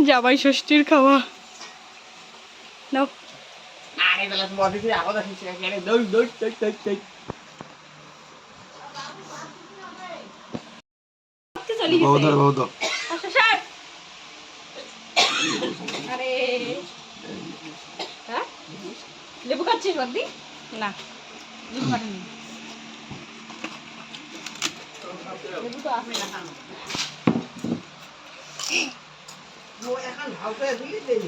জামাই ষষ্ঠীর খাওয়া নাও। আরে বেলা বডি দিয়ে আগা দিছে এখানে দই দই দই দই দই চলি গেছে বহুত বহুত আচ্ছা স্যার। আরে হ্যাঁ লেবু খাচ্ছিস বাদি? না লেবু খাটনি, লেবু তো আছে না খানো। ও এখন হাউসে দিলি দেই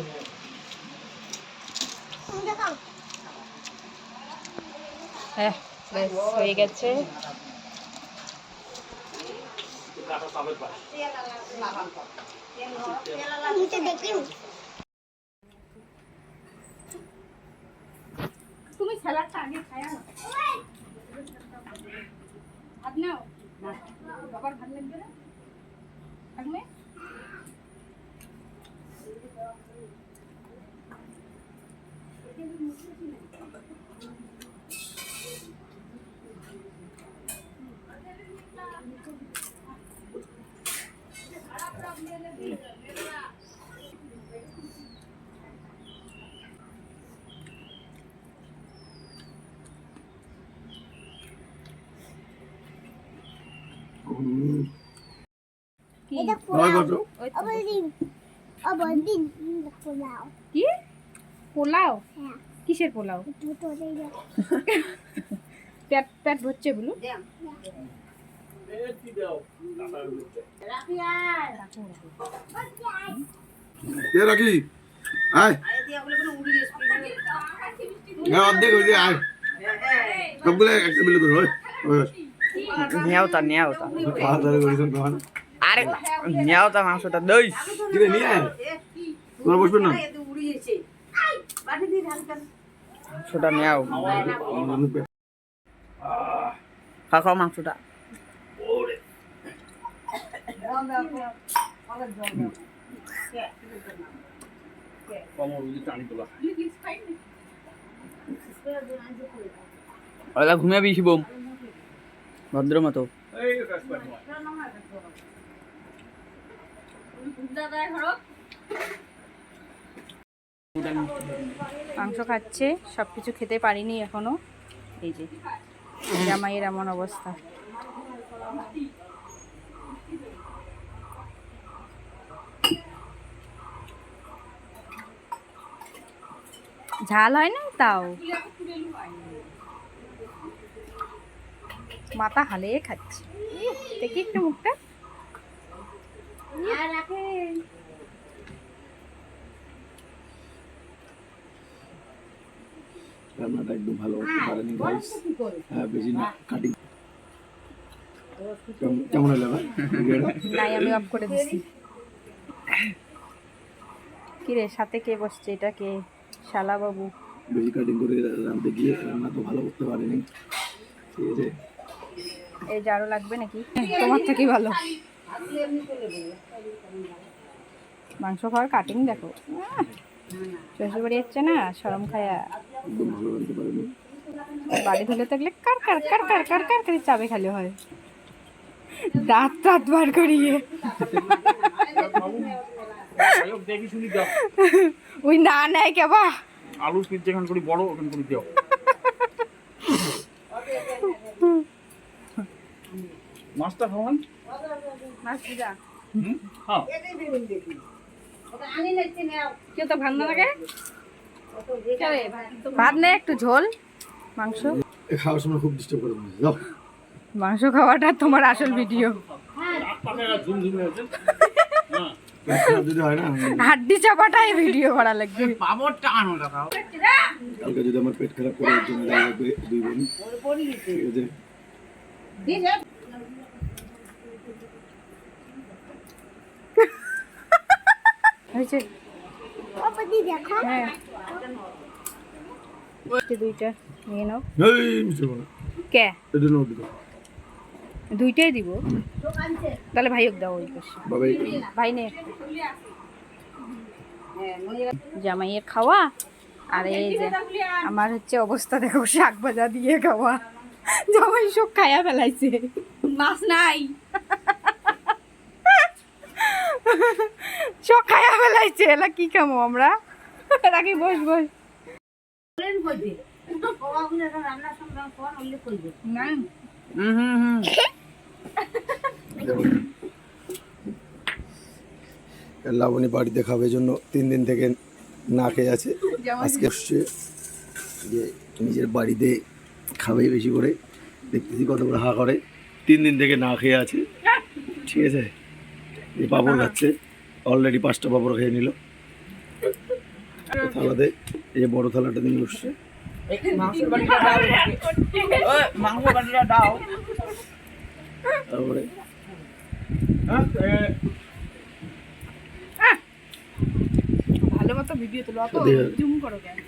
হ্যাঁ বেশ হয়ে গেছে। তুমি স্যালাডটা আগে খায়া নাও, ভাত নাও বাবার ভাত লাগবে না থাকবে। কি পোলাও? কিসের পোলাও? পেট পেট ভরছে বলু। কে রাখি আয় না অর্ধেক হয়ে যায় আয় সবগুলো একটা বিলে ধর হয় নিয়াওতা খাওয়া দাওয়া করেছেন তখন আরে নিয়াওতা মাংসটা দই কিরে নিয়ে আয় তোমরা বসবেন না মাংসটা নিয়াও খাও মাংসটা ওরা ঘুমিয়ে বিশিব ভদ্র মতো। মাংস খাচ্ছে, সবকিছু খেতে পারিনি এখনো। এই যে জামাইয়ের এমন অবস্থা। ঝাল হয় না তাও মাথা হালে খাচ্ছে। দেখি একটু মুখটা রান্নাটা একদম ভালো করতে পারেনি গাইস। হ্যাঁ বেশি না কাটিং কেমন হলো ভাই? নাই আমি অফ করে দিচ্ছি। কিরে সাথে কে বসছে? এটা কে? শালা বাবু। বেশি কাটিং করে রাঁধতে গিয়ে রান্না তো ভালো করতে পারেনি। ঠিক আছে এই যে আরো লাগবে নাকি? তোমার থেকে ভালো মাংস খাওয়ার কাটিং দেখো। শ্বশুর বাড়ি যাচ্ছে না শরম খায়া একদম ভালো রাঁধতে পারেনি। বাড়ি ধুলে থাকলে কার কার কার কার কার কার করে চাবে খালি হয়, দাঁত দাঁত বার করিয়ে। ওই না নেয় কেবা আলু স্পিড যেখান করি বড় ওখান করি দাও। মাছটা খাওয়ান মাছ দিদা হ্যাঁ কেউ তো ভাত না লাগে ভাত নেই একটু ঝোল মাংস। খাওয়ার সময় খুব ডিস্টার্ব করে যাও। মাংস খাওয়াটা তোমার আসল ভিডিও। যদি হয় না হাড্ডি চাপাটাই ভিডিও করা লাগবে। পাবরটা আনো দেখাও। কালকে যদি আমার পেট খারাপ করে জন্য লাগবে 2 বোন। ঠিক আছে হয়েছে হ্যাঁ দুইটা নিয়ে নাও। এই মিছে বলো কে এটা নাও দিও দুইটাই দিব তাহলে ভাইক দাও ওই পাশে। বাবাই ভাই নে জামাইয়ের খাওয়া আর এই যে আমার হচ্ছে অবস্থা দেখো শাক ভাজা দিয়ে খাওয়া। জামাই সব খায়া ফেলাইছে, মাছ নাই। সব খাইয়া ফেলাইছে, এলা কি খামো আমরা? রাখি বস বস। না লাবণী বাড়িতে খাবে জন্য 3 দিন থেকে না খেয়ে আছে। আজকে আসছে যে নিজের বাড়িতে খাবে বেশি করে, দেখতেছি কত করে হা করে। 3 দিন থেকে না খেয়ে আছে, ঠিক আছে। এই পাঁপড় খাচ্ছে, অলরেডি 5টা পাঁপড় খেয়ে নিল থালাতে। এই যে বড় থালাটা নিয়ে বসছে। তারপরে ভালো মতো ভিডিও তোলো, অত জুম করো কেন?